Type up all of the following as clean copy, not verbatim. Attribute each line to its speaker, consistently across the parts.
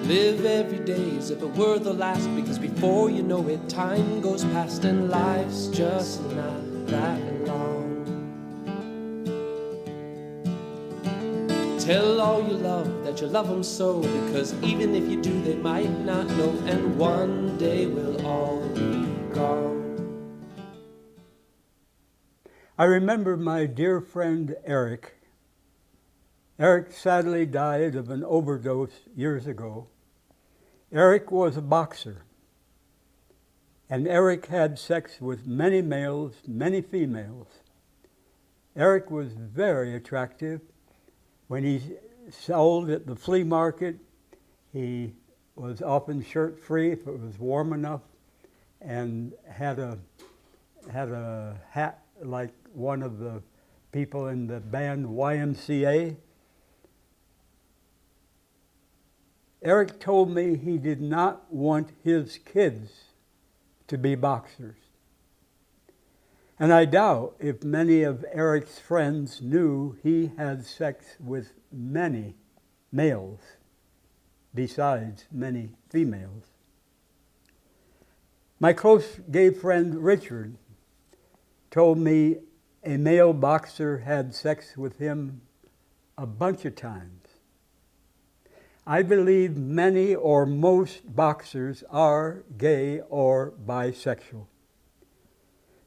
Speaker 1: Live every day as if it were the last, because before you know it, time goes past and life's just not that long. Tell all you love that you love them so, because even if you do, they might not know, and one day we'll all be gone.
Speaker 2: I remember my dear friend Eric. Eric sadly died of an overdose years ago. Eric was a boxer, and Eric had sex with many males, many females. Eric was very attractive. When he sold at the flea market, he was often shirt-free if it was warm enough, and had a hat like one of the people in the band YMCA. Eric told me he did not want his kids to be boxers. And I doubt if many of Eric's friends knew he had sex with many males besides many females. My close gay friend Richard told me a male boxer had sex with him a bunch of times. I believe many or most boxers are gay or bisexual.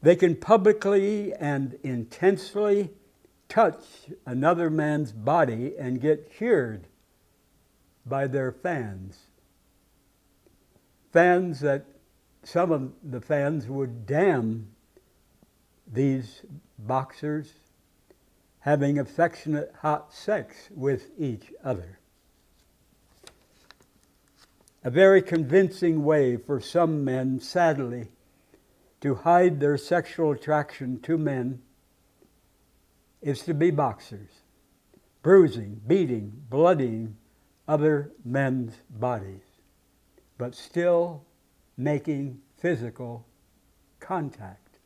Speaker 2: They can publicly and intensely touch another man's body and get cheered by their fans. Fans that some of the fans would damn these boxers having affectionate hot sex with each other. A very convincing way for some men, sadly, to hide their sexual attraction to men is to be boxers, bruising, beating, bloodying other men's bodies, but still making physical contact.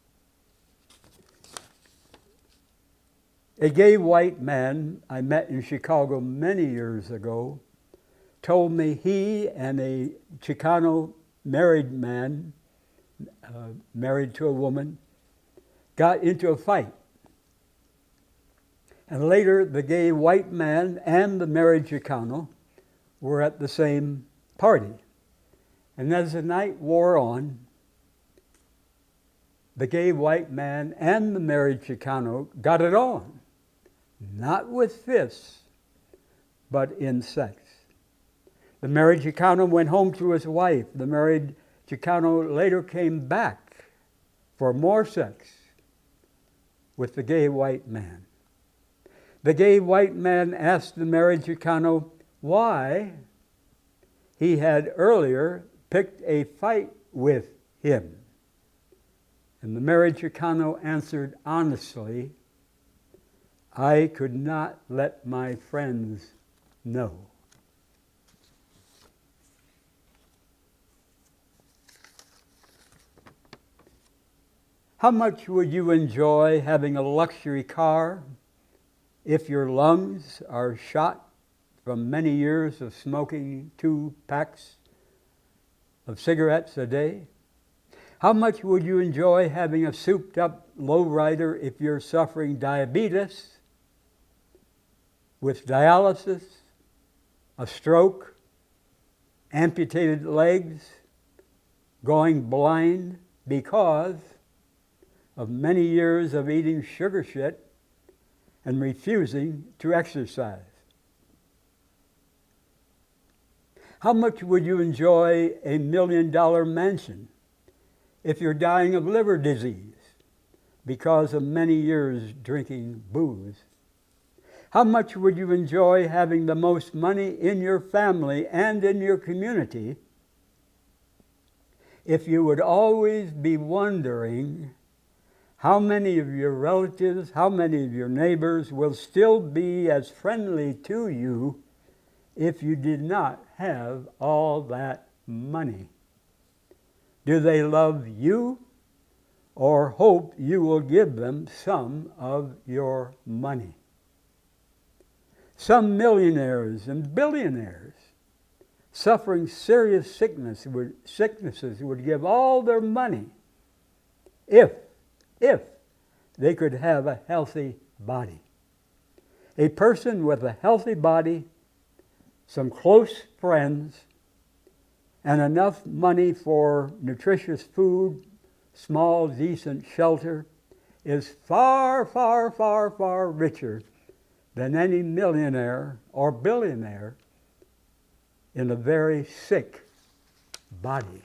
Speaker 2: A gay white man I met in Chicago many years ago told me he and a Chicano married man, married to a woman, got into a fight. And later, the gay white man and the married Chicano were at the same party. And as the night wore on, the gay white man and the married Chicano got it on. Not with fists, but in sex. The married Chicano went home to his wife. The married Chicano later came back for more sex with the gay white man. The gay white man asked the married Chicano why he had earlier picked a fight with him. And the married Chicano answered honestly, "I could not let my friends know." How much would you enjoy having a luxury car if your lungs are shot from many years of smoking 2 packs of cigarettes a day? How much would you enjoy having a souped-up lowrider if you're suffering diabetes, with dialysis, a stroke, amputated legs, going blind because of many years of eating sugar shit and refusing to exercise? How much would you enjoy a $1 million mansion if you're dying of liver disease because of many years drinking booze? How much would you enjoy having the most money in your family and in your community if you would always be wondering how many of your relatives, how many of your neighbors will still be as friendly to you if you did not have all that money? Do they love you or hope you will give them some of your money? Some millionaires and billionaires suffering serious sicknesses would give all their money if they could have a healthy body. A person with a healthy body, some close friends, and enough money for nutritious food, small, decent shelter, is far, far, far, far richer than any millionaire or billionaire in a very sick body.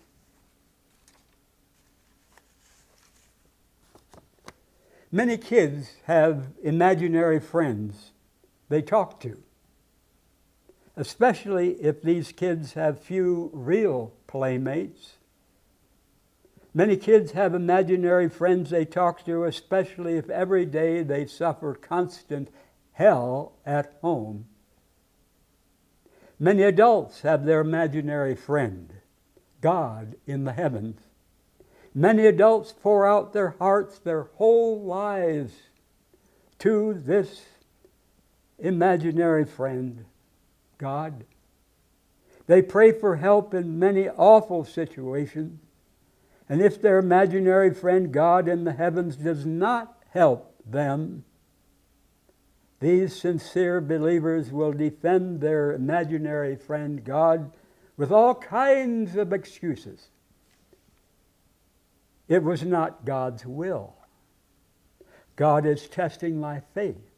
Speaker 2: Many kids have imaginary friends they talk to, especially if these kids have few real playmates. Many kids have imaginary friends they talk to, especially if every day they suffer constant hell at home. Many adults have their imaginary friend, God in the heavens. Many adults pour out their hearts, their whole lives, to this imaginary friend, God. They pray for help in many awful situations, and if their imaginary friend, God in the heavens, does not help them, these sincere believers will defend their imaginary friend, God, with all kinds of excuses. It was not God's will. God is testing my faith.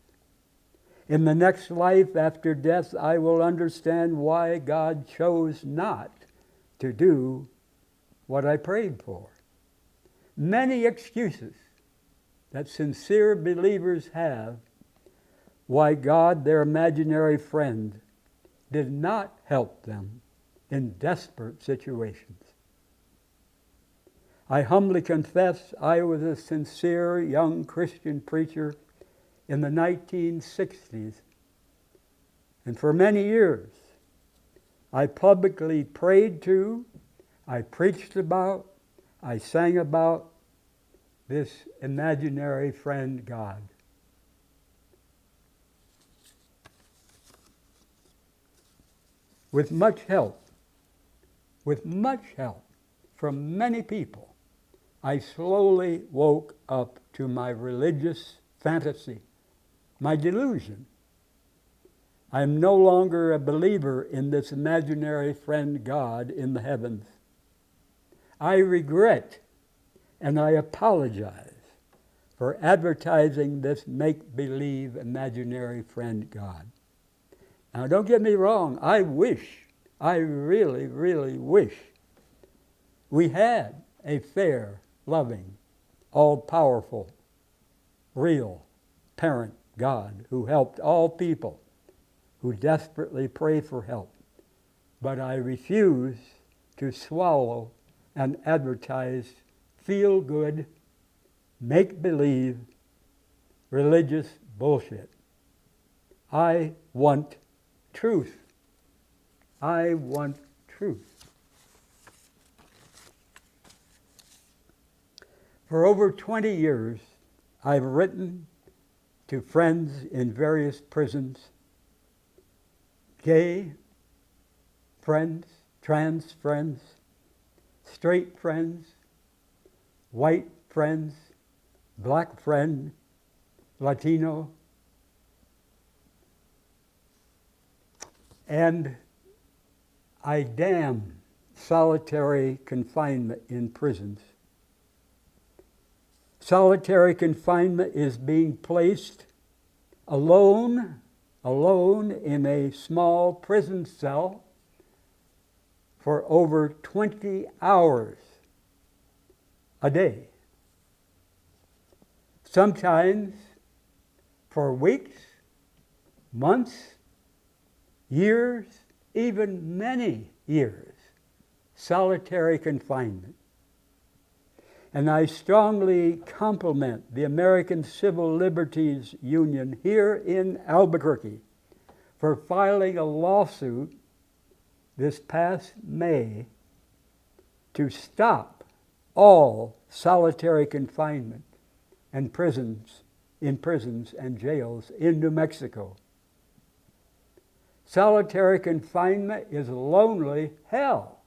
Speaker 2: In the next life after death, I will understand why God chose not to do what I prayed for. Many excuses that sincere believers have why God, their imaginary friend, did not help them in desperate situations. I humbly confess I was a sincere young Christian preacher in the 1960s, and for many years I publicly prayed to, I preached about, I sang about this imaginary friend God. With much help from many people, I slowly woke up to my religious fantasy, my delusion. I am no longer a believer in this imaginary friend God in the heavens. I regret and I apologize for advertising this make-believe imaginary friend God. Now don't get me wrong, I really, really wish we had a fair, loving, all-powerful, real parent God who helped all people who desperately pray for help. But I refuse to swallow and advertise feel-good, make-believe, religious bullshit. I want truth. I want truth. For over 20 years, I've written to friends in various prisons, gay friends, trans friends, straight friends, white friends, black friend, Latino, and I damn solitary confinement in prisons. Solitary confinement is being placed alone in a small prison cell for over 20 hours a day. Sometimes for weeks, months, years, even many years, solitary confinement. And I strongly compliment the American Civil Liberties Union here in Albuquerque for filing a lawsuit this past May to stop all solitary confinement and in prisons and jails in New Mexico. Solitary confinement is lonely hell.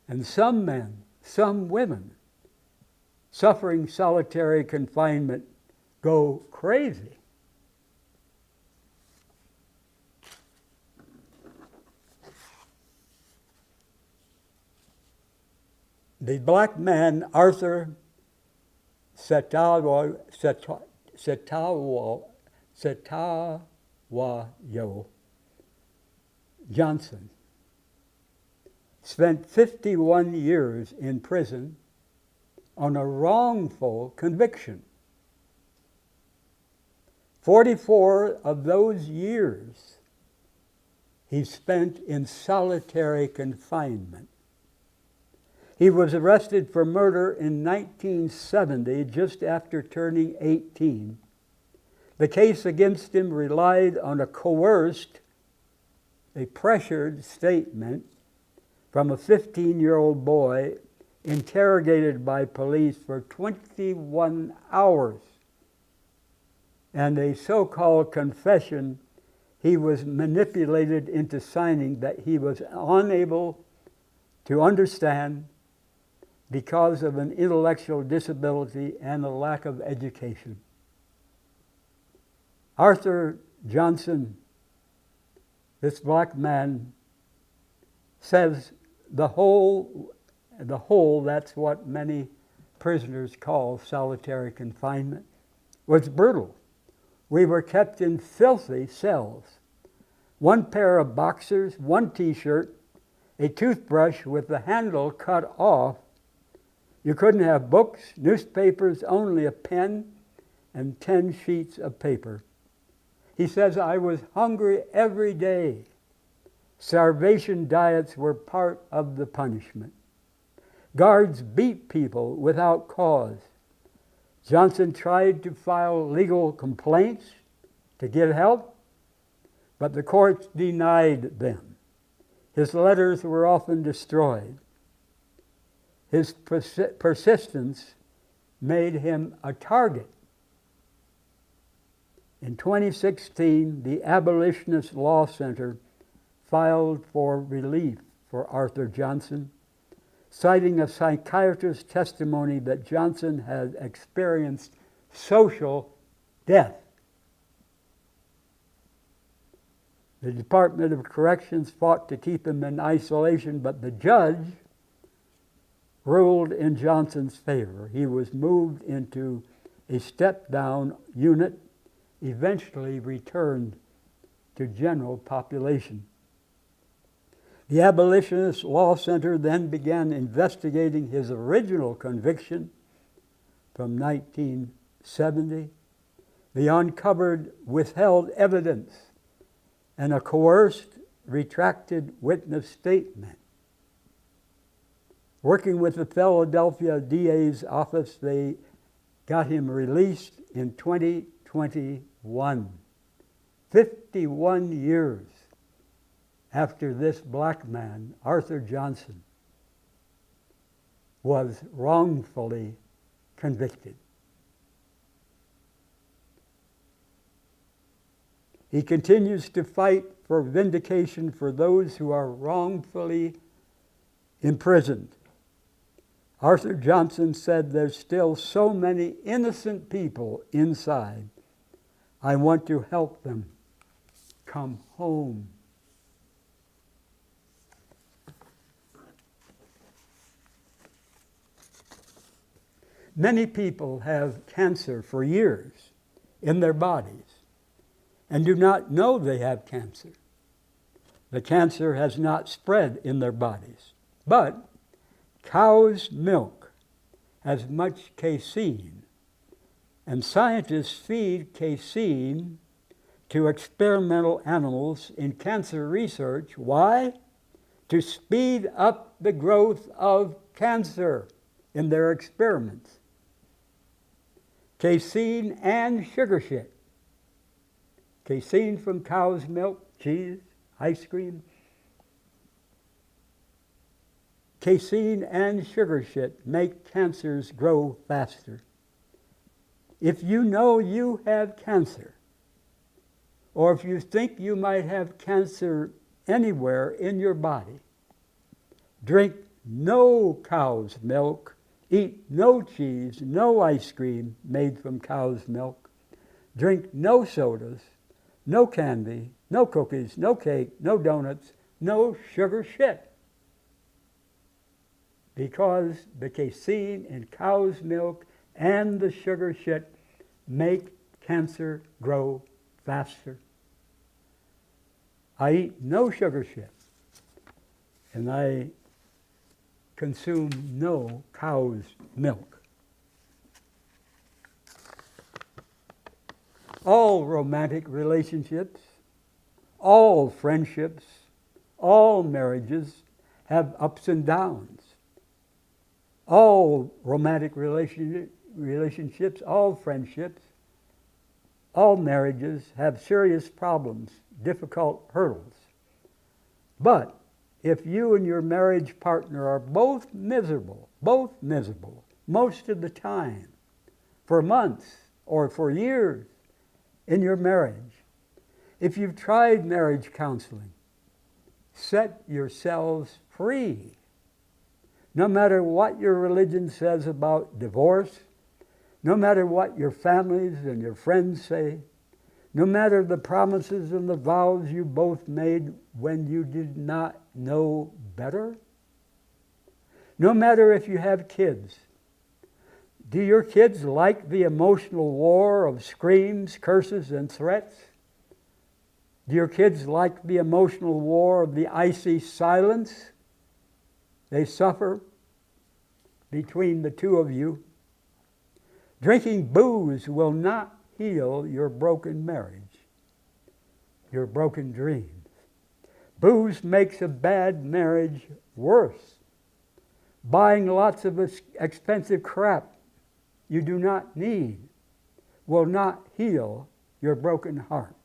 Speaker 2: And some men, some women, suffering solitary confinement go crazy. The black man, Arthur Setawayo Johnson, spent 51 years in prison on a wrongful conviction. 44 of those years he spent in solitary confinement. He was arrested for murder in 1970, just after turning 18. The case against him relied on a coerced, a pressured statement from a 15-year-old boy interrogated by police for 21 hours, and a so-called confession he was manipulated into signing that he was unable to understand because of an intellectual disability and a lack of education. Arthur Johnson, this black man, says the whole, that's what many prisoners call solitary confinement, was brutal. We were kept in filthy cells. One pair of boxers, one t-shirt, a toothbrush with the handle cut off. You couldn't have books, newspapers, only a pen and 10 sheets of paper. He says, I was hungry every day. Starvation diets were part of the punishment. Guards beat people without cause. Johnson tried to file legal complaints to get help, but the courts denied them. His letters were often destroyed. His persistence made him a target. In 2016, the Abolitionist Law Center filed for relief for Arthur Johnson, citing a psychiatrist's testimony that Johnson had experienced social death. The Department of Corrections fought to keep him in isolation, but the judge ruled in Johnson's favor. He was moved into a step-down unit, eventually returned to general population. The Abolitionist Law Center then began investigating his original conviction from 1970. They uncovered withheld evidence and a coerced, retracted witness statement. Working with the Philadelphia DA's office, they got him released in 2021, 51 years after this black man, Arthur Johnson, was wrongfully convicted. He continues to fight for vindication for those who are wrongfully imprisoned. Arthur Johnson said, there's still so many innocent people inside. I want to help them come home. Many people have cancer for years in their bodies and do not know they have cancer. The cancer has not spread in their bodies. But cow's milk has much casein, and scientists feed casein to experimental animals in cancer research. Why? To speed up the growth of cancer in their experiments. Casein and sugar shit. Casein from cow's milk, cheese, ice cream. Casein and sugar shit make cancers grow faster. If you know you have cancer, or if you think you might have cancer anywhere in your body, drink no cow's milk, eat no cheese, no ice cream made from cow's milk, drink no sodas, no candy, no cookies, no cake, no donuts, no sugar shit. Because the casein in cow's milk and the sugar shit make cancer grow faster. I eat no sugar shit, and I consume no cow's milk. All romantic relationships, all friendships, all marriages have ups and downs. All romantic relationships, all friendships, all marriages have serious problems, difficult hurdles. But if you and your marriage partner are both miserable, most of the time, for months or for years in your marriage, if you've tried marriage counseling, set yourselves free. No matter what your religion says about divorce, no matter what your families and your friends say, no matter the promises and the vows you both made when you did not know better, no matter if you have kids. Do your kids like the emotional war of screams, curses, and threats? Do your kids like the emotional war of the icy silence they suffer between the two of you? Drinking booze will not heal your broken marriage, your broken dreams. Booze makes a bad marriage worse. Buying lots of expensive crap you do not need will not heal your broken heart.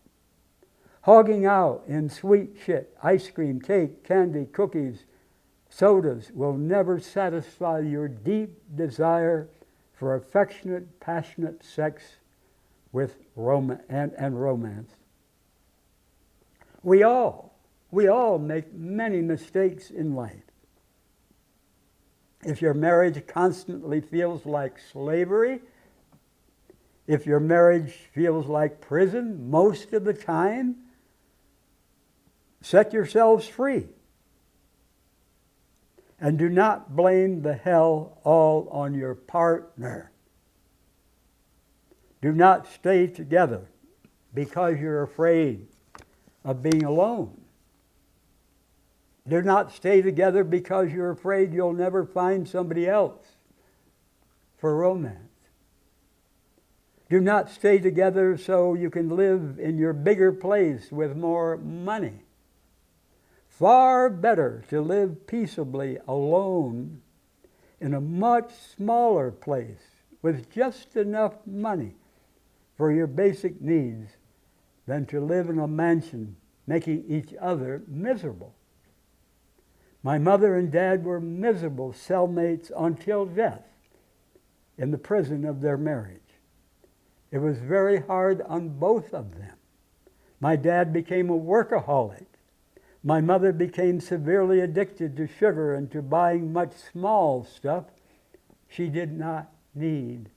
Speaker 2: Hogging out in sweet shit, ice cream, cake, candy, cookies, sodas will never satisfy your deep desire for affectionate, passionate sex with romance. We all make many mistakes in life. If your marriage constantly feels like slavery, if your marriage feels like prison most of the time, set yourselves free. And do not blame the hell all on your partner. Do not stay together because you're afraid of being alone. Do not stay together because you're afraid you'll never find somebody else for romance. Do not stay together so you can live in your bigger place with more money. Far better to live peaceably alone in a much smaller place with just enough money for your basic needs than to live in a mansion making each other miserable. My mother and dad were miserable cellmates until death in the prison of their marriage. It was very hard on both of them. My dad became a workaholic. My mother became severely addicted to sugar and to buying much small stuff she did not need.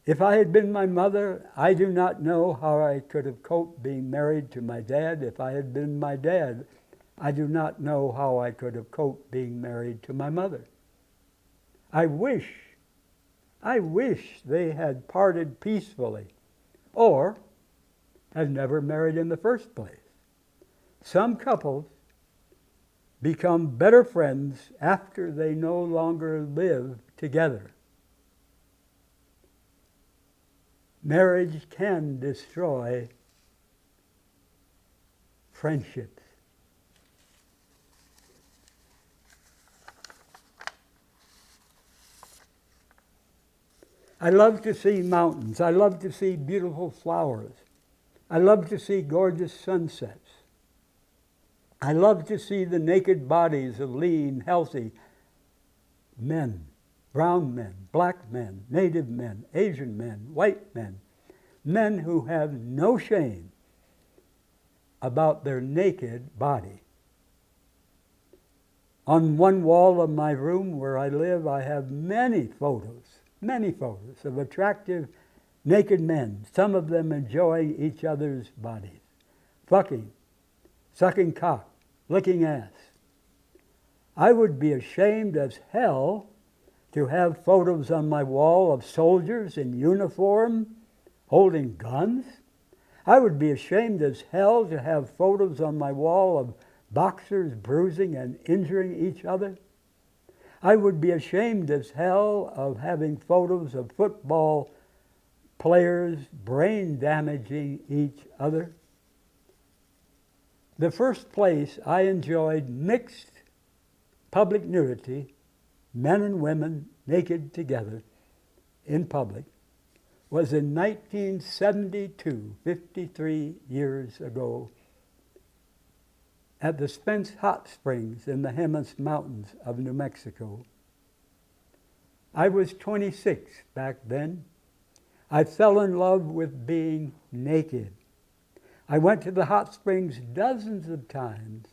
Speaker 2: If I had been my mother, I do not know how I could have coped being married to my dad. If I had been my dad, I do not know how I could have coped being married to my mother. I wish they had parted peacefully or had never married in the first place. Some couples become better friends after they no longer live together. Marriage can destroy friendships. I love to see mountains. I love to see beautiful flowers. I love to see gorgeous sunsets. I love to see the naked bodies of lean, healthy men, brown men, black men, native men, Asian men, white men, men who have no shame about their naked body. On one wall of my room where I live, I have many photos of attractive naked men, some of them enjoying each other's bodies, fucking, sucking cock, licking ass. I would be ashamed as hell to have photos on my wall of soldiers in uniform holding guns. I would be ashamed as hell to have photos on my wall of boxers bruising and injuring each other. I would be ashamed as hell of having photos of football players brain damaging each other. The first place I enjoyed mixed public nudity, men and women naked together in public, was in 1972, 53 years ago, at the Spence Hot Springs in the Jemez Mountains of New Mexico. I was 26 back then. I fell in love with being naked. I went to the hot springs dozens of times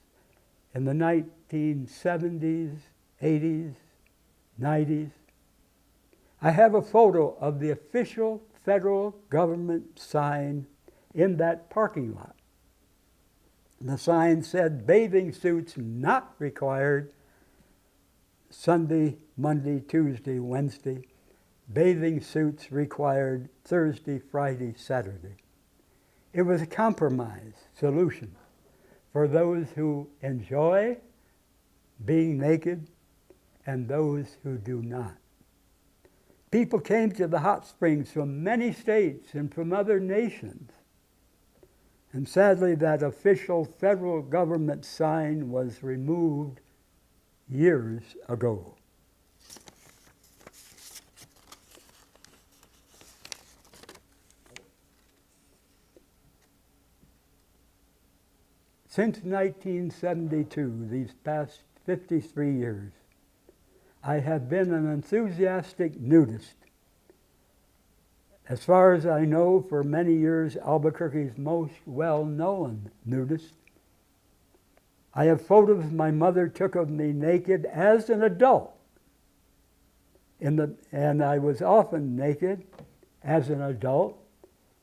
Speaker 2: in the 1970s, 80s, 90s. I have a photo of the official federal government sign in that parking lot. The sign said, bathing suits not required Sunday, Monday, Tuesday, Wednesday. Bathing suits required Thursday, Friday, Saturday. It was a compromise solution for those who enjoy being naked and those who do not. People came to the hot springs from many states and from other nations. And sadly, that official federal government sign was removed years ago. Since 1972, these past 53 years, I have been an enthusiastic nudist. As far as I know, for many years, Albuquerque's most well-known nudist. I have photos my mother took of me naked as an adult, and I was often naked as an adult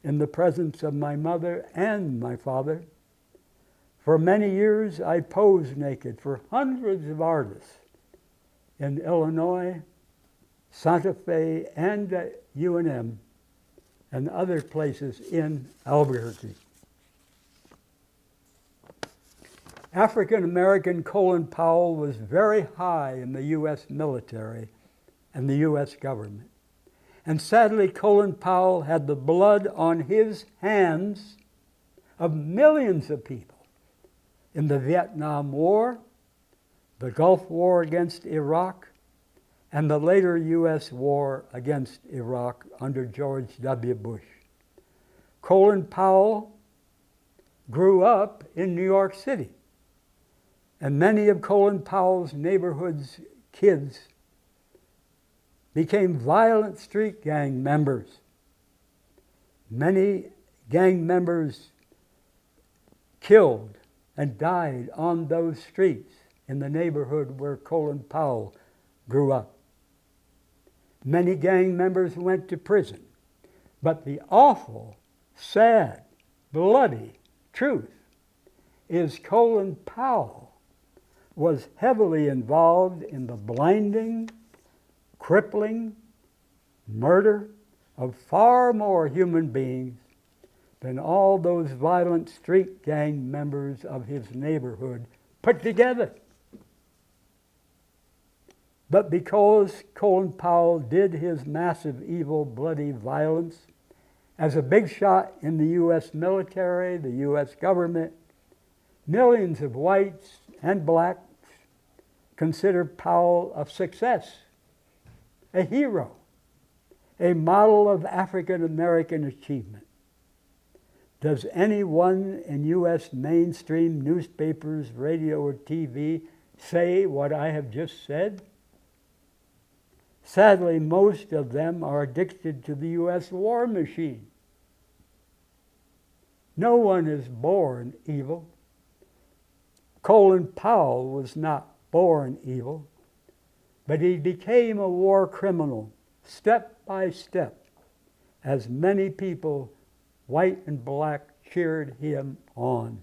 Speaker 2: in the presence of my mother and my father. For many years, I posed naked for hundreds of artists in Illinois, Santa Fe, and at UNM, and other places in Albuquerque. African-American Colin Powell was very high in the U.S. military and the U.S. government. And sadly, Colin Powell had the blood on his hands of millions of people in the Vietnam War, the Gulf War against Iraq, and the later U.S. war against Iraq under George W. Bush. Colin Powell grew up in New York City, and many of Colin Powell's neighborhood's kids became violent street gang members. Many gang members killed and died on those streets in the neighborhood where Colin Powell grew up. Many gang members went to prison, but the awful, sad, bloody truth is Colin Powell was heavily involved in the blinding, crippling murder of far more human beings than all those violent street gang members of his neighborhood put together. But because Colin Powell did his massive, evil, bloody violence as a big shot in the U.S. military, the U.S. government, millions of whites and blacks consider Powell a success, a hero, a model of African American achievement. Does anyone in U.S. mainstream newspapers, radio, or TV say what I have just said? Sadly, most of them are addicted to the U.S. war machine. No one is born evil. Colin Powell was not born evil, but he became a war criminal step by step as many people, white and black, cheered him on.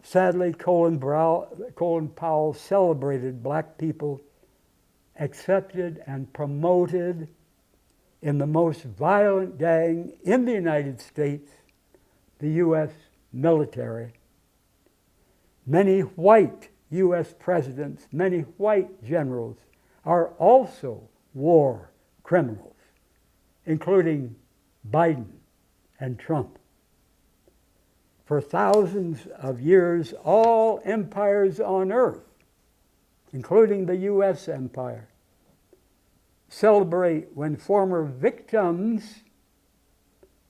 Speaker 2: Sadly, Colin Powell celebrated black people, accepted and promoted in the most violent gang in the United States, the U.S. military. Many white U.S. presidents, many white generals are also war criminals, including Biden and Trump. For thousands of years, all empires on earth, including the U.S. empire, celebrate when former victims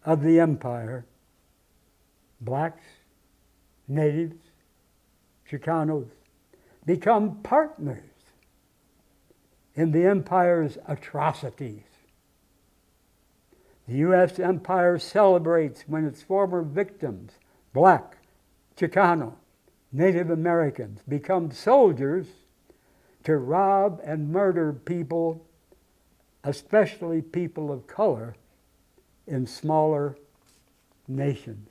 Speaker 2: of the empire, blacks, natives, Chicanos, become partners in the empire's atrocities. The U.S. empire celebrates when its former victims, black, Chicano, Native Americans, become soldiers to rob and murder people, especially people of color, in smaller nations.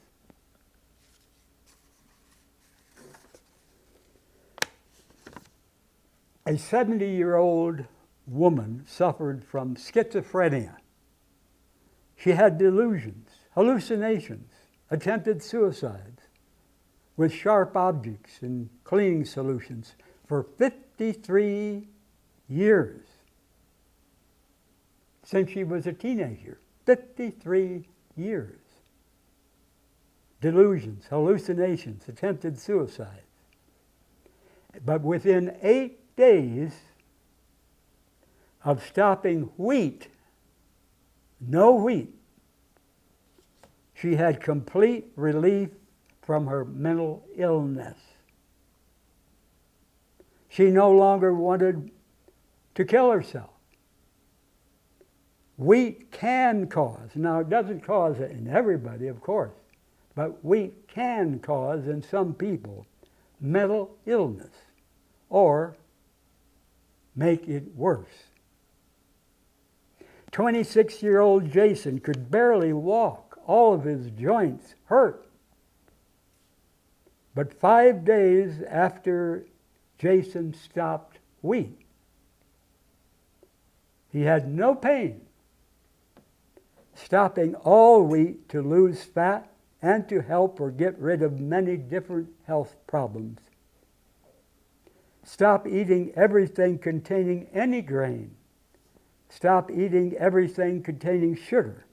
Speaker 2: A 70-year-old woman suffered from schizophrenia. She had delusions, hallucinations, attempted suicides with sharp objects and cleaning solutions for 53 years since she was a teenager. 53 years. Delusions, hallucinations, attempted suicide. But within 8 days of stopping wheat, no wheat, she had complete relief from her mental illness. She no longer wanted to kill herself. Wheat can cause, now it doesn't cause it in everybody, of course, but wheat can cause in some people mental illness or make it worse. 26-year-old Jason could barely walk. All of his joints hurt. But 5 days after Jason stopped wheat, he had no pain, stopping all wheat to lose fat and to help or get rid of many different health problems. Stop eating everything containing any grain. Stop eating everything containing sugar.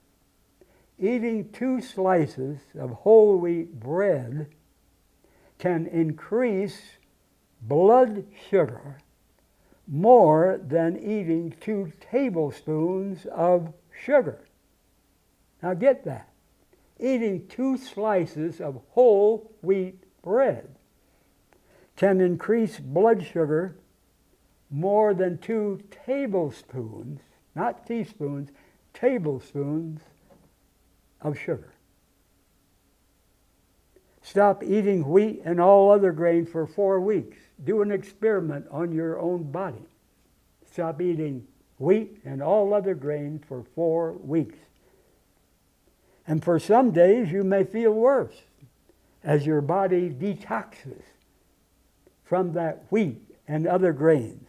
Speaker 2: Eating 2 slices of whole wheat bread can increase blood sugar more than eating 2 tablespoons of sugar. Now get that. Eating 2 slices of whole wheat bread can increase blood sugar more than 2 tablespoons, not teaspoons, tablespoons of sugar. Stop eating wheat and all other grain for 4 weeks. Do an experiment on your own body. Stop eating wheat and all other grain for 4 weeks. And for some days you may feel worse as your body detoxes from that wheat and other grains.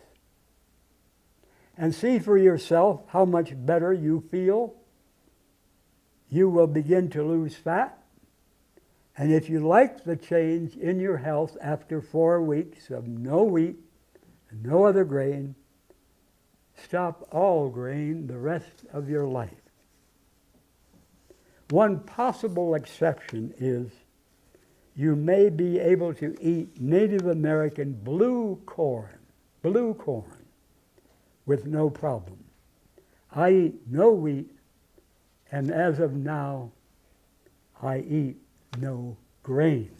Speaker 2: And see for yourself how much better you feel. You will begin to lose fat. And if you like the change in your health after 4 weeks of no wheat and no other grain, stop all grain the rest of your life. One possible exception is you may be able to eat Native American blue corn, with no problem. I eat no wheat, and as of now, I eat no grain.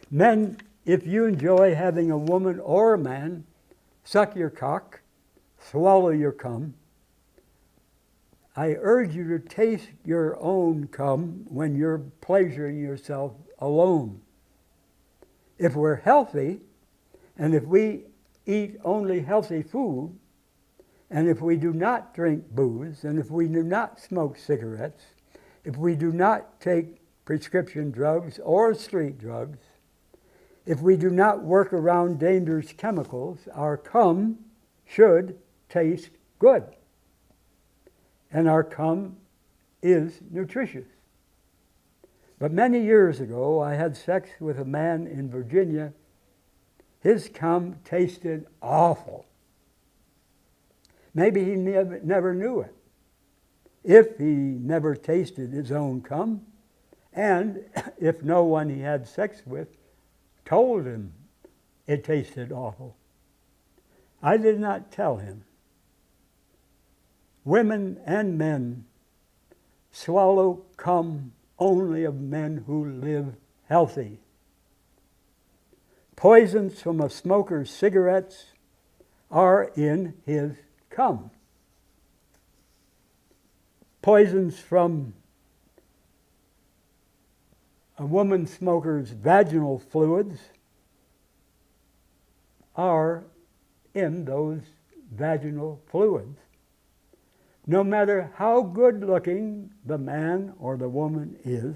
Speaker 2: Men, if you enjoy having a woman or a man suck your cock, swallow your cum, I urge you to taste your own come when you're pleasuring yourself alone. If we're healthy, and if we eat only healthy food, and if we do not drink booze, and if we do not smoke cigarettes, if we do not take prescription drugs or street drugs, if we do not work around dangerous chemicals, our cum should taste good. And our cum is nutritious. But many years ago, I had sex with a man in Virginia. His cum tasted awful. Maybe he never knew it. If he never tasted his own cum, and if no one he had sex with told him it tasted awful. I did not tell him. Women and men swallow cum only of men who live healthy. Poisons from a smoker's cigarettes are in his cum. Poisons from a woman smoker's vaginal fluids are in those vaginal fluids. No matter how good looking the man or the woman is,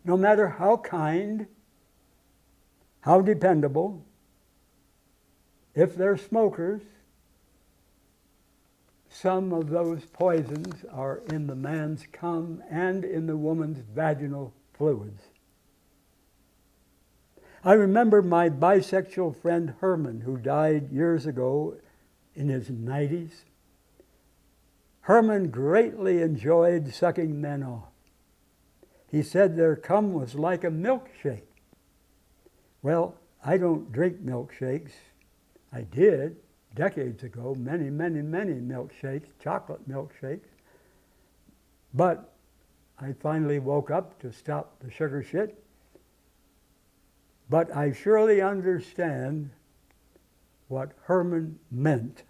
Speaker 2: no matter how kind, how dependable, if they're smokers, some of those poisons are in the man's cum and in the woman's vaginal fluids. I remember my bisexual friend Herman, who died years ago in his 90s. Herman greatly enjoyed sucking men off. He said their cum was like a milkshake. Well, I don't drink milkshakes. I did decades ago, many milkshakes, chocolate milkshakes. But I finally woke up to stop the sugar shit. But I surely understand what Herman meant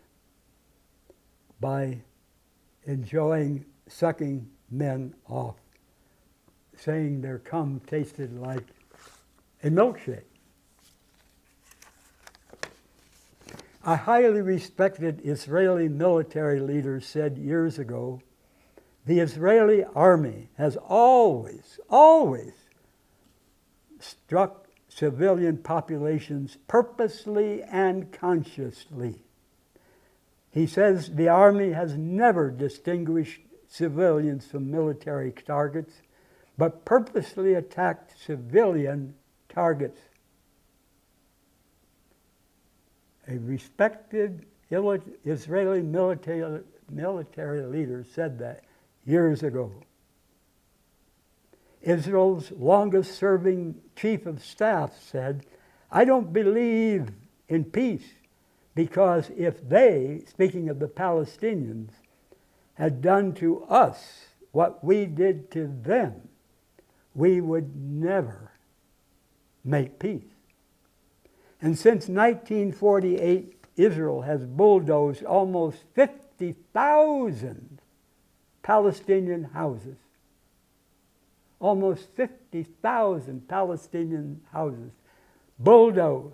Speaker 2: by enjoying sucking men off, saying their cum tasted like a milkshake. A highly respected Israeli military leader said years ago, the Israeli army has always struck civilian populations purposely and consciously. He says the army has never distinguished civilians from military targets, but purposely attacked civilian targets. A respected Israeli military leader said that years ago. Israel's longest-serving chief of staff said, I don't believe in peace because if they, speaking of the Palestinians, had done to us what we did to them, we would never make peace. And since 1948, Israel has bulldozed almost 50,000 Palestinian houses. Almost 50,000 Palestinian houses bulldozed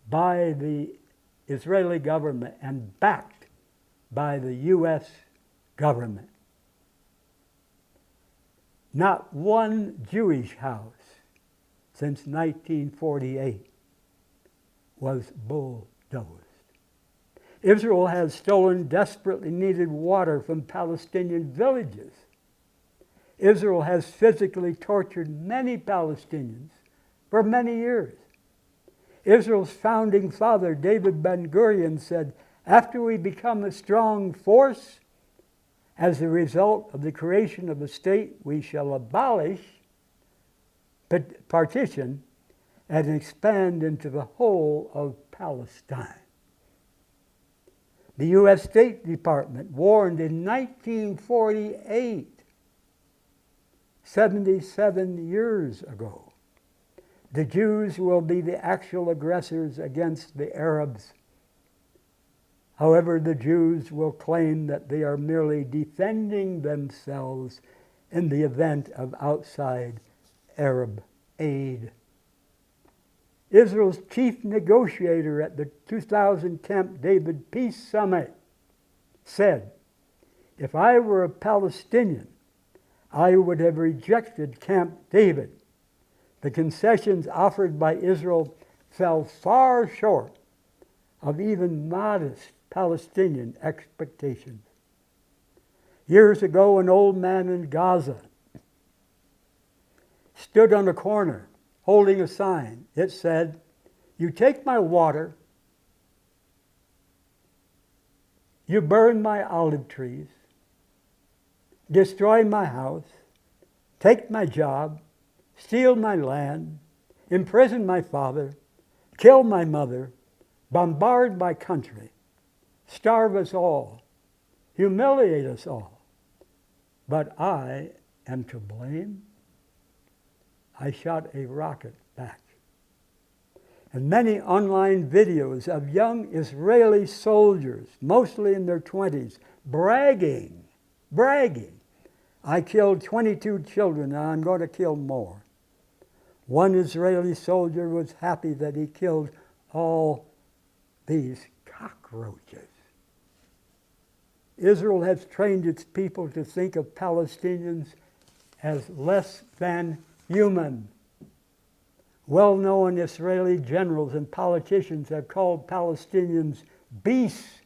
Speaker 2: by the Israeli government and backed by the U.S. government. Not one Jewish house since 1948 was bulldozed. Israel has stolen desperately needed water from Palestinian villages. Israel has physically tortured many Palestinians for many years. Israel's founding father, David Ben-Gurion, said, after we become a strong force, as a result of the creation of a state, we shall abolish partition and expand into the whole of Palestine. The U.S. State Department warned in 1948, 77 years ago, the Jews will be the actual aggressors against the Arabs However, the Jews will claim that they are merely defending themselves in the event of outside Arab aid. Israel's chief negotiator at the 2000 Camp David Peace Summit said, "If I were a Palestinian, I would have rejected Camp David. The concessions offered by Israel fell far short of even modest Palestinian expectations." Years ago, an old man in Gaza stood on a corner holding a sign. It said, "You take my water, you burn my olive trees, destroy my house, take my job, steal my land, imprison my father, kill my mother, bombard my country, starve us all, humiliate us all. But I am to blame. I shot a rocket back." And many online videos of young Israeli soldiers, mostly in their 20s, bragging, "I killed 22 children and I'm going to kill more." One Israeli soldier was happy that he killed all these cockroaches. Israel has trained its people to think of Palestinians as less than human. Well-known Israeli generals and politicians have called Palestinians beasts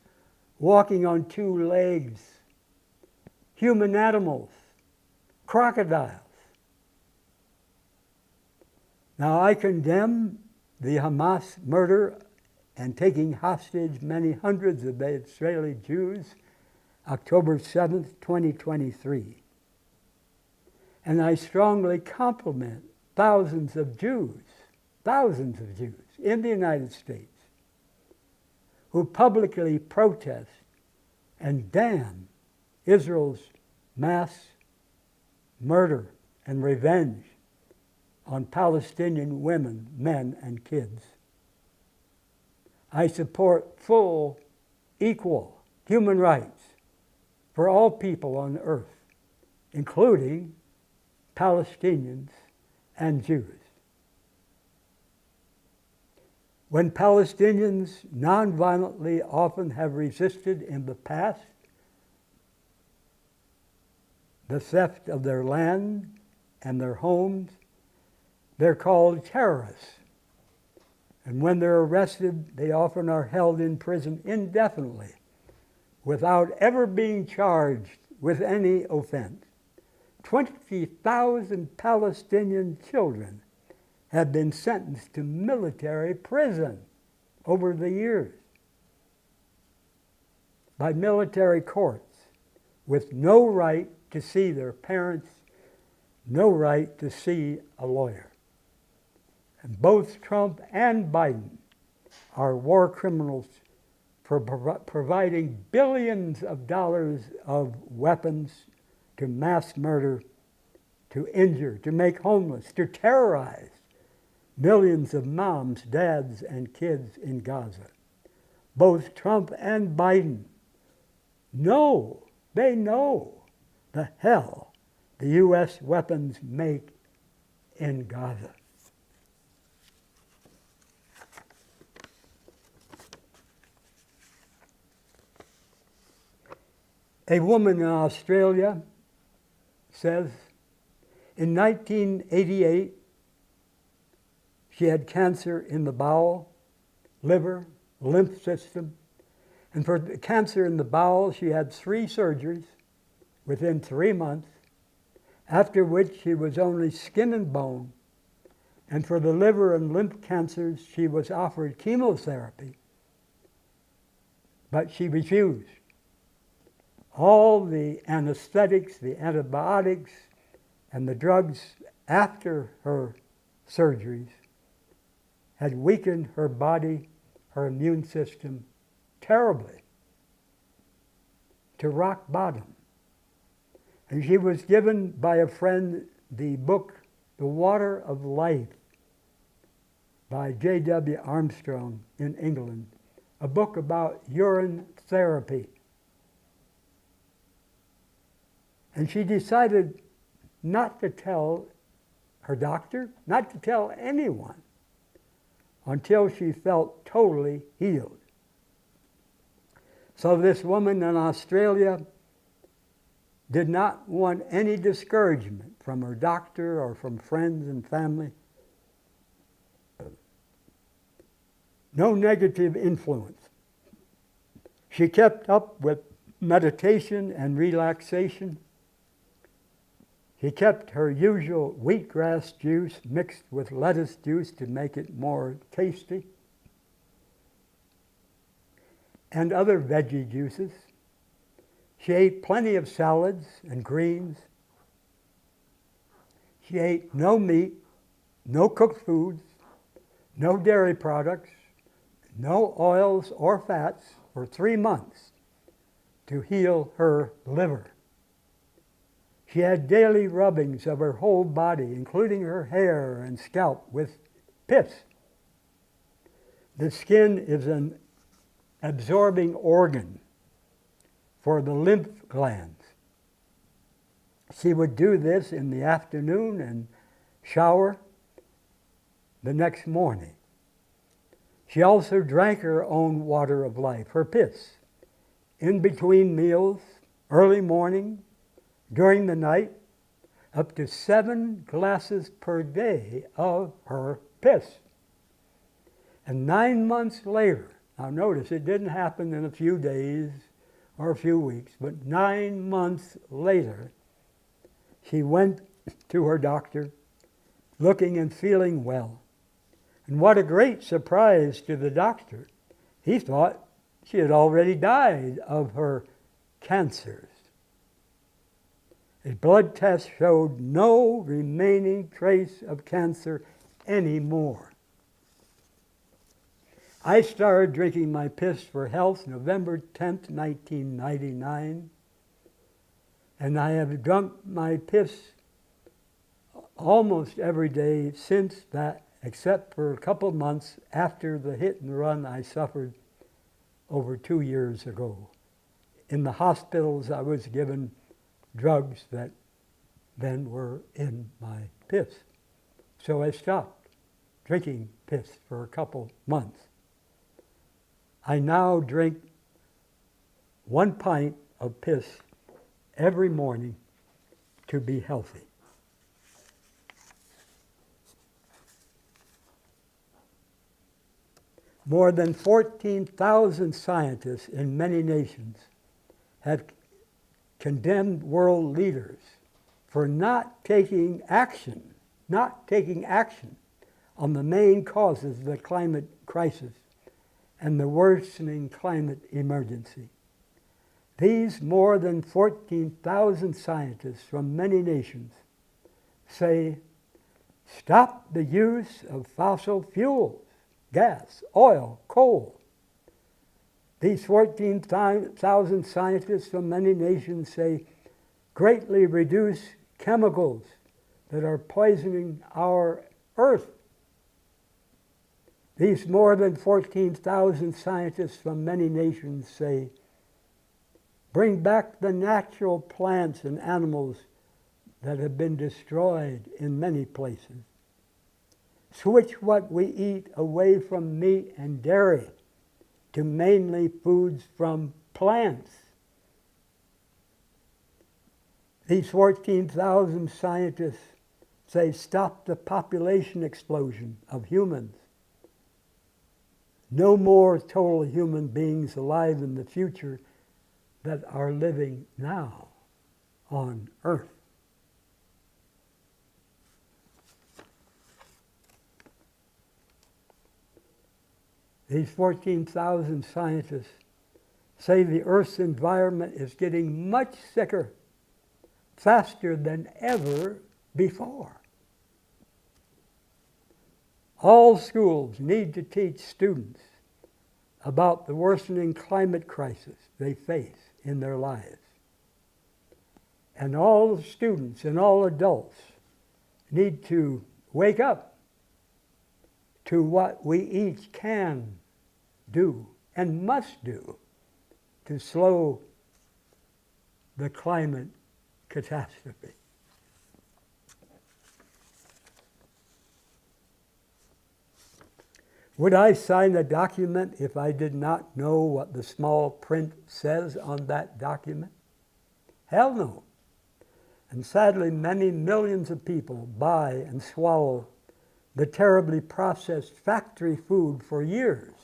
Speaker 2: walking on two legs, human animals, crocodiles. Now, I condemn the Hamas murder and taking hostage many hundreds of Israeli Jews October 7th, 2023. And I strongly compliment thousands of Jews in the United States who publicly protest and damn Israel's mass murder and revenge on Palestinian women, men, and kids. I support full, equal human rights for all people on earth, including Palestinians and Jews. When Palestinians nonviolently often have resisted in the past the theft of their land and their homes, they're called terrorists. And when they're arrested, they often are held in prison indefinitely without ever being charged with any offense. 20,000 Palestinian children have been sentenced to military prison over the years by military courts with no right to see their parents, no right to see a lawyer. And both Trump and Biden are war criminals for providing billions of dollars of weapons to mass murder, to injure, to make homeless, to terrorize millions of moms, dads, and kids in Gaza. Both Trump and Biden know the hell the U.S. weapons make in Gaza. A woman in Australia says in 1988 she had cancer in the bowel, liver, lymph system, and for the cancer in the bowel she had 3 surgeries within 3 months, after which she was only skin and bone, and for the liver and lymph cancers she was offered chemotherapy, but she refused. All the anesthetics, the antibiotics, and the drugs after her surgeries had weakened her body, her immune system, terribly, to rock bottom. And she was given by a friend the book, The Water of Life, by J.W. Armstrong in England, a book about urine therapy. And she decided not to tell her doctor, not to tell anyone, until she felt totally healed. So this woman in Australia did not want any discouragement from her doctor or from friends and family. No negative influence. She kept up with meditation and relaxation. She kept her usual wheatgrass juice mixed with lettuce juice to make it more tasty, and other veggie juices. She ate plenty of salads and greens. She ate no meat, no cooked foods, no dairy products, no oils or fats for 3 months to heal her liver. She had daily rubbings of her whole body, including her hair and scalp, with pits. The skin is an absorbing organ for the lymph glands. She would do this in the afternoon and shower the next morning. She also drank her own water of life, her piss, in between meals, early morning, during the night, up to 7 glasses per day of her piss. And 9 months later, now notice it didn't happen in a few days or a few weeks, but 9 months later, she went to her doctor looking and feeling well. And what a great surprise to the doctor. He thought she had already died of her cancers. A blood test showed no remaining trace of cancer anymore. I started drinking my piss for health November 10th, 1999. And I have drunk my piss almost every day since that, except for a couple months after the hit and run I suffered over 2 years ago. In the hospitals, I was given drugs that then were in my piss. So I stopped drinking piss for a couple months. I now drink 1 pint of piss every morning to be healthy. More than 14,000 scientists in many nations have condemned world leaders for not taking action on the main causes of the climate crisis and the worsening climate emergency. These more than 14,000 scientists from many nations say, stop the use of fossil fuels, gas, oil, coal. These 14,000 scientists from many nations say, greatly reduce chemicals that are poisoning our earth. These more than 14,000 scientists from many nations say, bring back the natural plants and animals that have been destroyed in many places. Switch what we eat away from meat and dairy to mainly foods from plants. These 14,000 scientists say stop the population explosion of humans. No more total human beings alive in the future that are living now on Earth. These 14,000 scientists say the Earth's environment is getting much sicker, faster than ever before. All schools need to teach students about the worsening climate crisis they face in their lives. And all students and all adults need to wake up to what we each can do and must do to slow the climate catastrophe. Would I sign a document if I did not know what the small print says on that document? Hell no. And sadly, many millions of people buy and swallow the terribly processed factory food for years,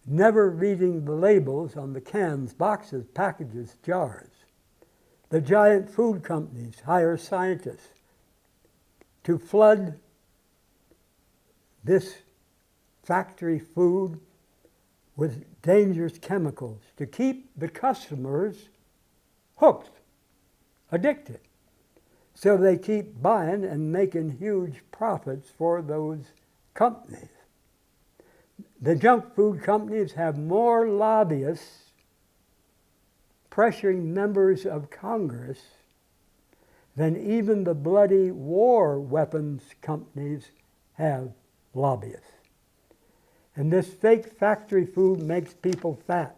Speaker 2: never reading the labels on the cans, boxes, packages, jars. The giant food companies hire scientists to flood this factory food with dangerous chemicals to keep the customers hooked, addicted. So they keep buying and making huge profits for those companies. The junk food companies have more lobbyists pressuring members of Congress than even the bloody war weapons companies have lobbyists. And this fake factory food makes people fat,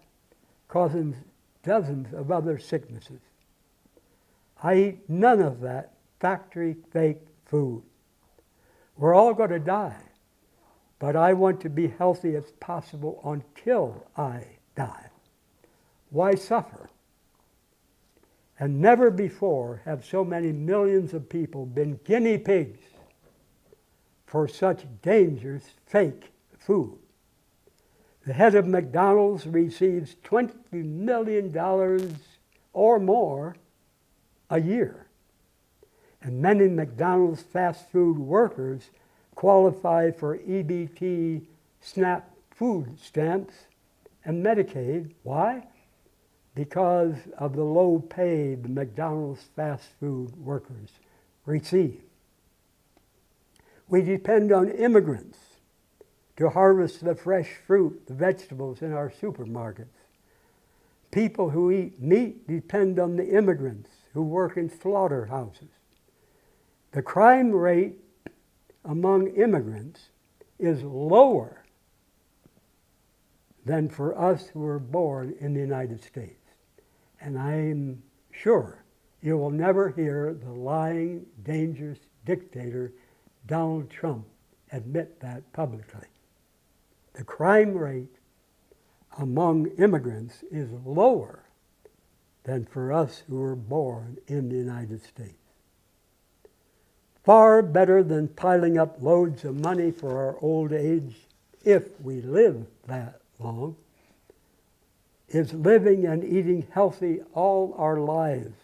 Speaker 2: causing dozens of other sicknesses. I eat none of that factory fake food. We're all going to die, but I want to be healthy as possible until I die. Why suffer? And never before have so many millions of people been guinea pigs for such dangerous fake food. The head of McDonald's receives $20 million or more a year. And many McDonald's fast food workers qualify for EBT, SNAP food stamps, and Medicaid. Why? Because of the low pay the McDonald's fast food workers receive. We depend on immigrants to harvest the fresh fruit, the vegetables in our supermarkets. People who eat meat depend on the immigrants who work in slaughterhouses. The crime rate among immigrants is lower than for us who were born in the United States. And I'm sure you will never hear the lying, dangerous dictator Donald Trump admit that publicly. The crime rate among immigrants is lower than for us who were born in the United States. Far better than piling up loads of money for our old age, if we live that long, is living and eating healthy all our lives.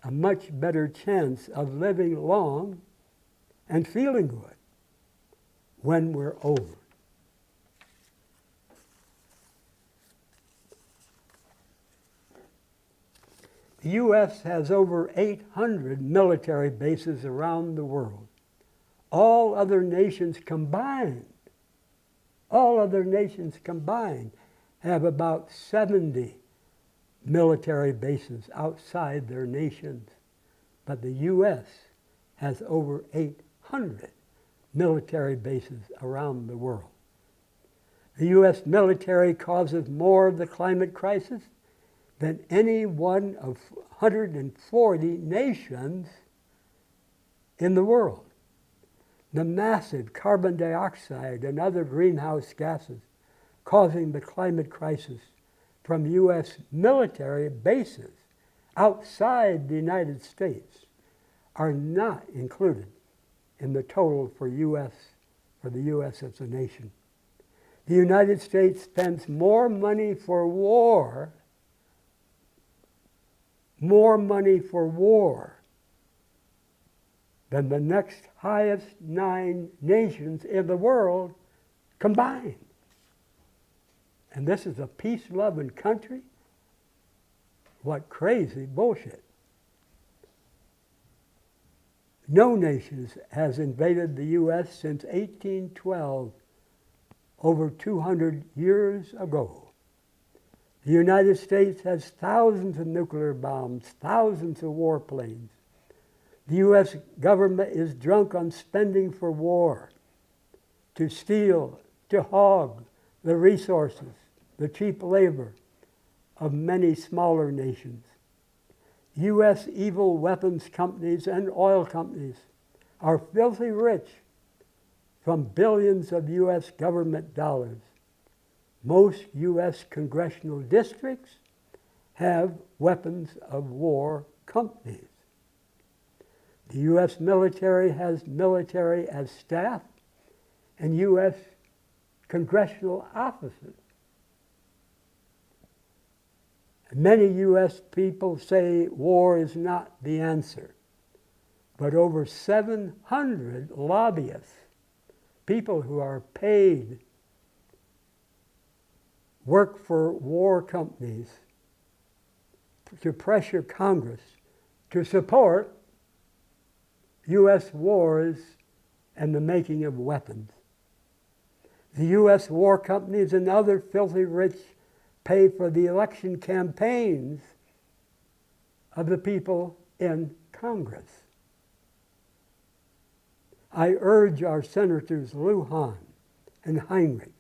Speaker 2: A much better chance of living long and feeling good when we're old. The U.S. has over 800 military bases around the world. All other nations combined have about 70 military bases outside their nations. But the U.S. has over 800 military bases around the world. The U.S. military causes more of the climate crisis than any one of 140 nations in the world. The massive carbon dioxide and other greenhouse gases causing the climate crisis from U.S. military bases outside the United States are not included in the total for the U.S. as a nation. The United States spends more money for war than the next highest 9 nations in the world combined. And this is a peace-loving country? What crazy bullshit. No nation has invaded the U.S. since 1812, over 200 years ago. The United States has thousands of nuclear bombs, thousands of warplanes. The U.S. government is drunk on spending for war, to steal, to hog the resources, the cheap labor of many smaller nations. U.S. evil weapons companies and oil companies are filthy rich from billions of U.S. government dollars. Most U.S. congressional districts have weapons of war companies. The U.S. military has military as staff and U.S. congressional offices. Many U.S. people say war is not the answer, but over 700 lobbyists, people who are paid, work for war companies to pressure Congress to support U.S. wars and the making of weapons. The U.S. war companies and other filthy rich pay for the election campaigns of the people in Congress. I urge our Senators Lujan and Heinrich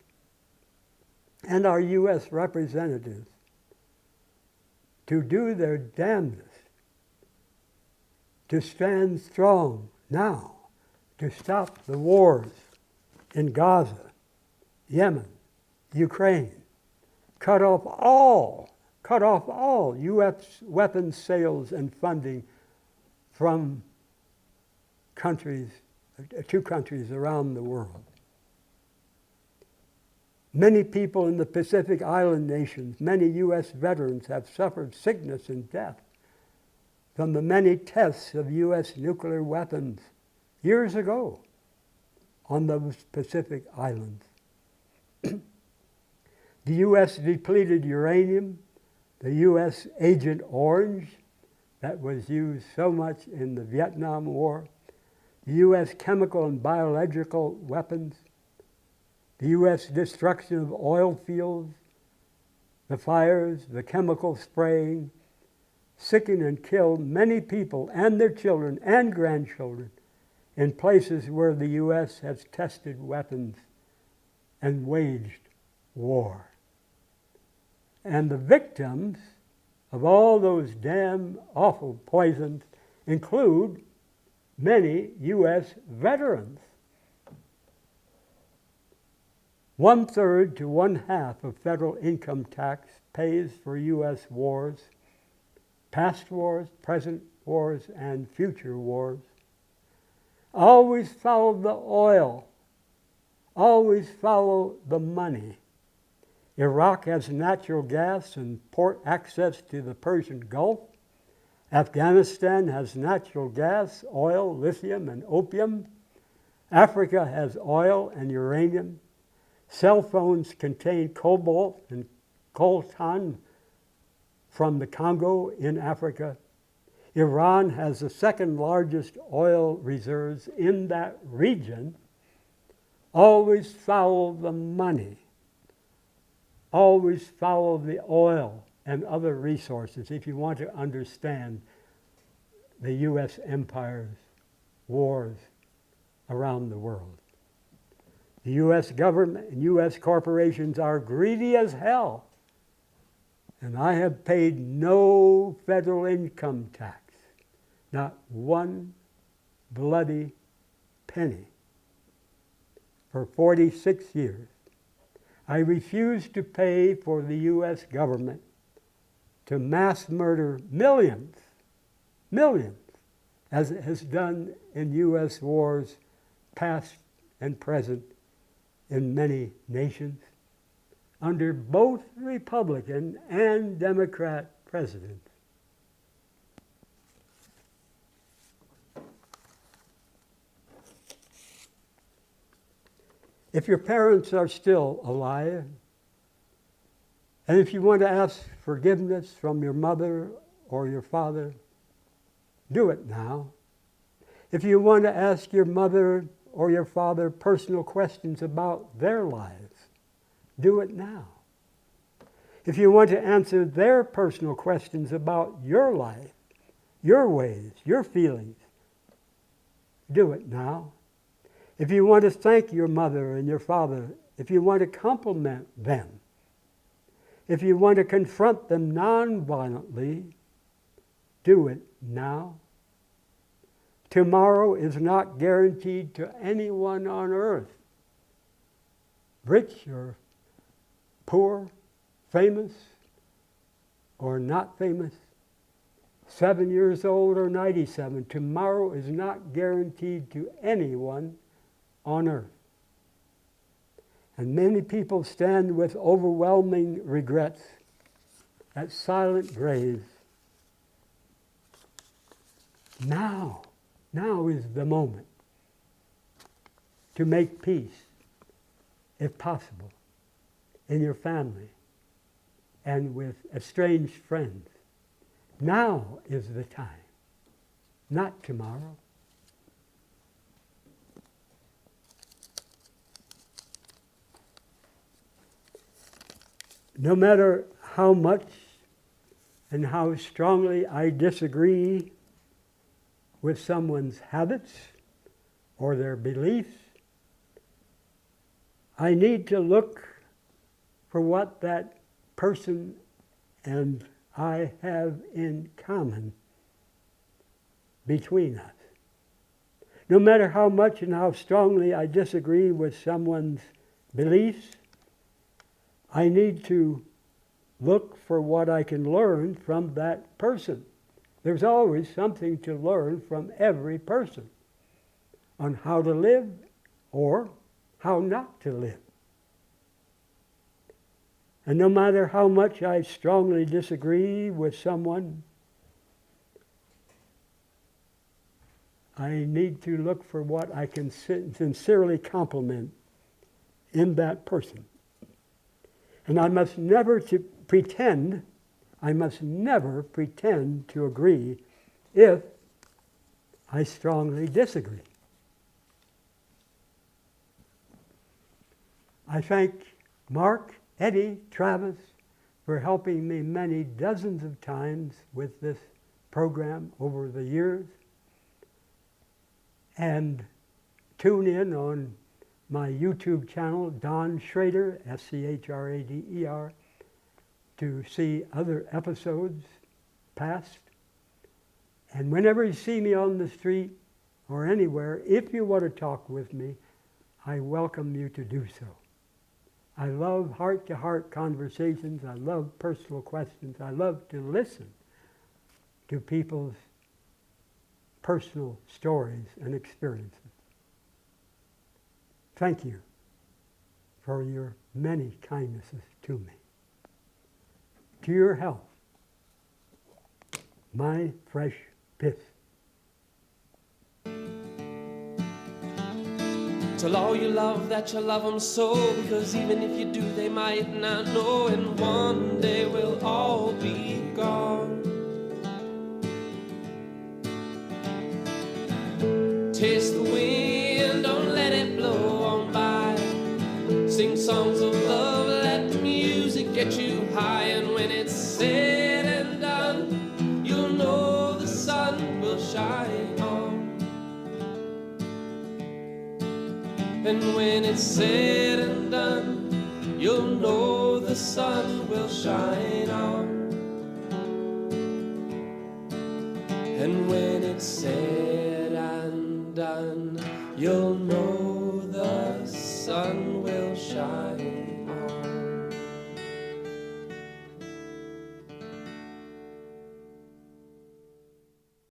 Speaker 2: and our U.S. representatives to do their damnedest to stand strong now to stop the wars in Gaza, Yemen, Ukraine, cut off all U.S. weapons sales and funding from countries, to countries around the world. Many people in the Pacific Island nations, many U.S. veterans have suffered sickness and death from the many tests of U.S. nuclear weapons years ago on those Pacific islands. The U.S. depleted uranium, the U.S. Agent Orange that was used so much in the Vietnam War, the U.S. chemical and biological weapons, the U.S. destruction of oil fields, the fires, the chemical spraying, sickened and killed many people and their children and grandchildren in places where the U.S. has tested weapons and waged war. And the victims of all those damn awful poisons include many U.S. veterans. 1/3 to 1/2 of federal income tax pays for U.S. wars, past wars, present wars, and future wars. Always follow the oil. Always follow the money. Iraq has natural gas and port access to the Persian Gulf. Afghanistan has natural gas, oil, lithium, and opium. Africa has oil and uranium. Cell phones contain cobalt and coltan from the Congo in Africa. Iran has the second largest oil reserves in that region. Always follow the money. Always follow the oil and other resources if you want to understand the U.S. empire's wars around the world. The U.S. government and U.S. corporations are greedy as hell, and I have paid no federal income tax, not one bloody penny, for 46 years. I refuse to pay for the U.S. government to mass murder millions, as it has done in U.S. wars past and present in many nations, under both Republican and Democrat presidents. If your parents are still alive, and if you want to ask forgiveness from your mother or your father, do it now. If you want to ask your mother or your father personal questions about their lives, do it now. If you want to answer their personal questions about your life, your ways, your feelings, do it now. If you want to thank your mother and your father if you want to compliment them, if you want to confront them nonviolently, do it now. Tomorrow is not guaranteed to anyone on earth, rich or poor, famous or not famous, 7 years old or 97. Tomorrow is not guaranteed to anyone on earth. And many people stand with overwhelming regrets at silent graves. Now is the moment to make peace, if possible, in your family and with estranged friends. Now is the time, not tomorrow. No matter how much and how strongly I disagree with someone's habits or their beliefs, I need to look for what that person and I have in common between us. No matter how much and how strongly I disagree with someone's beliefs, I need to look for what I can learn from that person. There's always something to learn from every person on how to live or how not to live. And no matter how much I strongly disagree with someone, I need to look for what I can sincerely compliment in that person. And I must never pretend to agree if I strongly disagree. I thank Mark, Eddie, Travis for helping me many dozens of times with this program over the years. And tune in on my YouTube channel, Don Schrader, Schrader, to see other episodes past. And whenever you see me on the street or anywhere, if you want to talk with me, I welcome you to do so. I love heart-to-heart conversations. I love personal questions. I love to listen to people's personal stories and experiences. Thank you for your many kindnesses to me. To your health, my fresh piss.
Speaker 1: Tell all you love that you love them so, because even if you do, they might not know, and one day we'll all be gone. Taste the wind, don't let it blow on by. Sing songs of love, let the music get you high, and when it's said and done, you'll know the sun will shine on. And when it's said and done, you'll know the sun will shine on. And when it's said and done, you'll know the sun will shine.